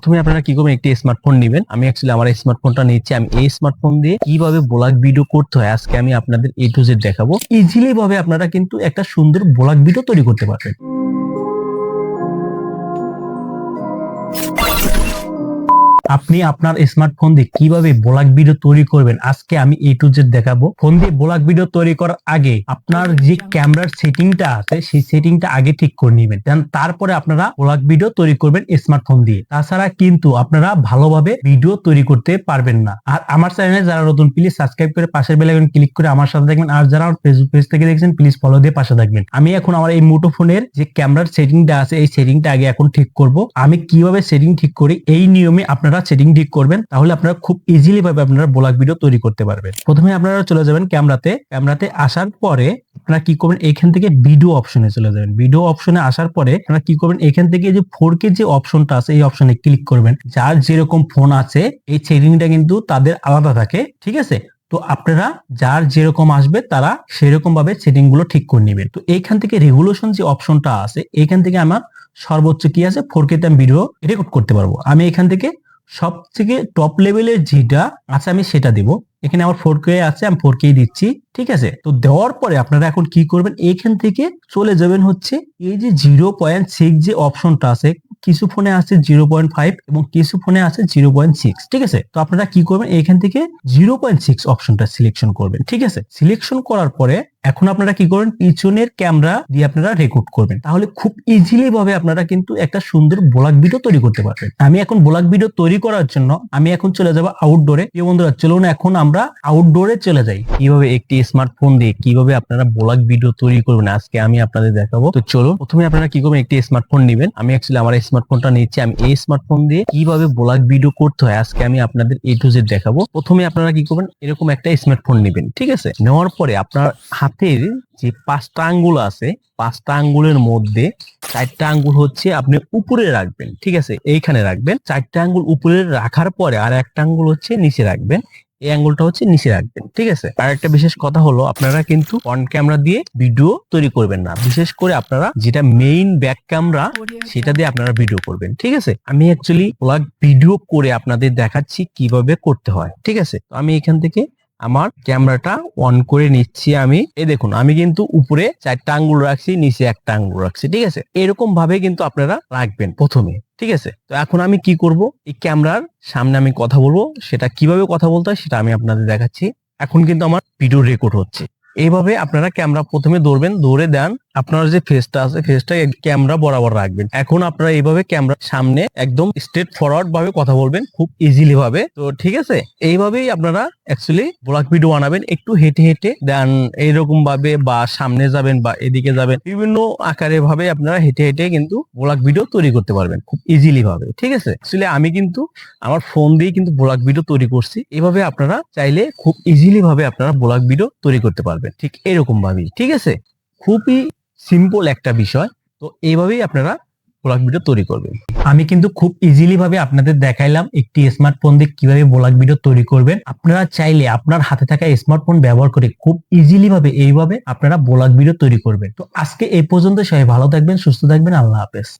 প্রথমে আপনারা কি করবেন, একটি স্মার্টফোন নেবেন। আমি অ্যাকচুয়ালি আমার স্মার্টফোনটা নিচ্ছি। আমি এই স্মার্টফোন দিয়ে কিভাবে ব্লগ ভিডিও করতে হয় আজকে আমি আপনাদের A to Z দেখাবো। ইজিলি ভাবে আপনারা কিন্তু একটা সুন্দর ব্লগ ভিডিও তৈরি করতে পারবেন। আপনি আপনার স্মার্টফোন দিয়ে কিভাবে ব্লগ ভিডিও তৈরি করবেন আজকে আমি A to Z দেখাবো। ফোন দিয়ে ব্লগ ভিডিও তৈরি করার আগে আপনার যে ক্যামেরার সেটিংটা আছে সেই সেটিংটা আগে ঠিক করে নেবেন, দেন তারপরে আপনারা ব্লগ ভিডিও তৈরি করবেন স্মার্টফোন দিয়ে। তাছাড়া কিন্তু আপনারা ভালোভাবে ভিডিও তৈরি করতে পারবেন না। আর আমার চ্যানেলে যারা নতুন প্লিজ সাবস্ক্রাইব করে পাশের বেল আইকন ক্লিক করে আমার সাথে থাকবেন। আর যারা ফেসবুক পেজ থেকে দেখছেন প্লিজ ফলো দিয়ে পাশে থাকবেন। আমি এখন আমার এই মুঠোফোনের যে ক্যামেরার সেটিংটা আছে এই সেটিংটা আগে এখন ঠিক করব। আমি কিভাবে সেটিং ঠিক করি এই নিয়মে আপনারা সেটিং ঠিক করবেন, তাহলে আপনারা খুব ইজিলি ভাবে আপনারা ব্লগ ভিডিও তৈরি করতে পারবেন। প্রথমে আপনারা চলে যাবেন ক্যামেরাতে আসার পরে আপনারা কি করবেন, এখান থেকে ভিডিও অপশনে চলে যাবেন। ভিডিও অপশনে আসার পরে আপনারা কি করবেন, এখান থেকে যে 4K যে অপশনটা আছে এই অপশনে ক্লিক করবেন। যার যেরকম ফোন আছে এই সেটিংটা কিন্তু তাদের আলাদা থাকে, ঠিক আছে। তো আপনারা যার যেরকম আসবে তারা সেরকম ভাবে সেটিং গুলো ঠিক করে নেবেন। তো এইখান থেকে রেগুলেশন যে অপশনটা আছে এখান থেকে আমার সর্বোচ্চ কি আছে 4K তে আমি ভিডিও রেকর্ড করতে পারবো। আমি এখান থেকে সব থেকে টপ লেভেলের যেটা আছে আমি সেটা দিব। এখানে আমার 4K আছে, আমি 4K দিচ্ছি, ঠিক আছে। তো দেওয়ার পরে আপনারা এখন কি করবেন, এখান থেকে চলে যাবেন হচ্ছে এই যে 0.6 যে অপশনটা আছে। কিছু ফোনে আছে 0.5 এবং কিছু ফোনে আছে 0.6, ঠিক আছে। তো আপনারা কি করবেন, এখান থেকে 0.6 অপশনটা সিলেকশন করবেন, ঠিক আছে। সিলেকশন করার পরে এখন আপনারা কি করবেন, পিছনের ক্যামেরা দিয়ে আপনারা রেকর্ড করবেন। তাহলে খুব ইজিলি ভাবে আপনারা কিন্তু একটা সুন্দর ব্লগ ভিডিও তৈরি করতে পারবেন। আমি এখন ব্লগ ভিডিও তৈরি করার জন্য আমি এখন চলে যাব আউটডোরে। এই বন্ধুরা চলুন এখন আমরা আউটডোরে চলে যাই। কিভাবে একটি স্মার্টফোন দিয়ে কিভাবে আপনারা ব্লগ ভিডিও তৈরি করবেন আজকে আমি আপনাদের দেখাবো। তো চলুন প্রথমে আপনারা কি করবেন, একটি স্মার্টফোন নেবেন। আমি অ্যাকচুয়ালি আমার স্মার্টফোনটা নিচ্ছি। আমি এই স্মার্টফোন দিয়ে কিভাবে ব্লগ ভিডিও করতে হয় আজকে আমি আপনাদের A to Z দেখাবো। প্রথমে আপনারা কি করবেন, এরকম একটা স্মার্টফোন নেবেন, ঠিক আছে। নেওয়ার পরে আপনার হাতের যে 5টা আঙ্গুল আছে 5টা আঙ্গুলের মধ্যে 4টা আঙ্গুল হচ্ছে আপনি উপরে রাখবেন, ঠিক আছে। এইখানে রাখবেন 4টা আঙ্গুল উপরে রাখার পরে আর একটা আঙ্গুল হচ্ছে নিচে রাখবেন। এই আঙ্গুলটা হচ্ছে নিচে রাখবেন, ঠিক আছে। আর একটা বিশেষ কথা হলো আপনারা কিন্তু ফ্রন্ট ক্যামেরা দিয়ে ভিডিও তৈরি করবেন না, বিশেষ করে আপনারা যেটা মেইন ব্যাক ক্যামেরা সেটা দিয়ে আপনারা ভিডিও করবেন, ঠিক আছে। আমি অ্যাকচুয়ালি ব্লগ ভিডিও করে আপনাদের দেখাচ্ছি কিভাবে করতে হয়, ঠিক আছে। তো আমি এখান থেকে আমার ক্যামেরাটা অন করে নিচ্ছি। আমি এই দেখুন আমি কিন্তু উপরে 4টা আঙ্গুল রাখছি, নিচে একটা আঙ্গুল রাখছি, ঠিক আছে। এরকম ভাবে কিন্তু আপনারা রাখবেন প্রথমে, ঠিক আছে। তো এখন আমি কি করব, এই ক্যামেরার সামনে আমি কথা বলবো, সেটা কিভাবে কথা বলতে হয় সেটা আমি আপনাদের দেখাচ্ছি। এখন কিন্তু আমার ভিডিও রেকর্ড হচ্ছে। এইভাবে আপনারা ক্যামেরা প্রথমে ধরবেন, ধরে দেন আপনার যে ফেসটা আছে ফেসটা ক্যামেরা বরাবর রাখবেন। এখন আপনারা এইভাবে ক্যামেরা সামনে একদম স্ট্রেট ফরওয়ার্ড ভাবে কথা বলবেন খুব ইজিলি ভাবে। তো ঠিক আছে, এইভাবেই আপনারা অ্যাকচুয়ালি ব্লগ ভিডিও বানাবেন। একটু হেঁটে হেঁটে দেন এইরকম ভাবে বা সামনে যাবেন বা এদিকে যাবেন, বিভিন্ন আকারে ভাবে আপনারা হেঁটে হেঁটে কিন্তু ব্লগ ভিডিও তৈরি করতে পারবেন খুব ইজিলি ভাবে, ঠিক আছে। অ্যাকচুয়ালি আমি কিন্তু আমার ফোন দিয়ে কিন্তু ব্লগ ভিডিও তৈরি করছি। এভাবে আপনারা চাইলে খুব ইজিলি ভাবে আপনারা ব্লগ ভিডিও তৈরি করতে পারবেন, ঠিক এরকম ভাবেই, ঠিক আছে। খুবই সিম্পল একটা বিষয়। তো এইভাবেই আপনারা ব্লগ ভিডিও তৈরি করবেন। আমি কিন্তু খুব ইজিলি ভাবে আপনাদের দেখাইলাম একটি স্মার্টফোন দিয়ে কিভাবে ব্লগ ভিডিও তৈরি করবেন। আপনারা চাইলে আপনার হাতে থাকা স্মার্টফোন ব্যবহার করে খুব ইজিলি ভাবে এইভাবে আপনারা ব্লগ ভিডিও তৈরি করবেন। তো আজকে এই পর্যন্ত, সবাই ভালো থাকবেন, সুস্থ থাকবেন, আল্লাহ হাফেজ।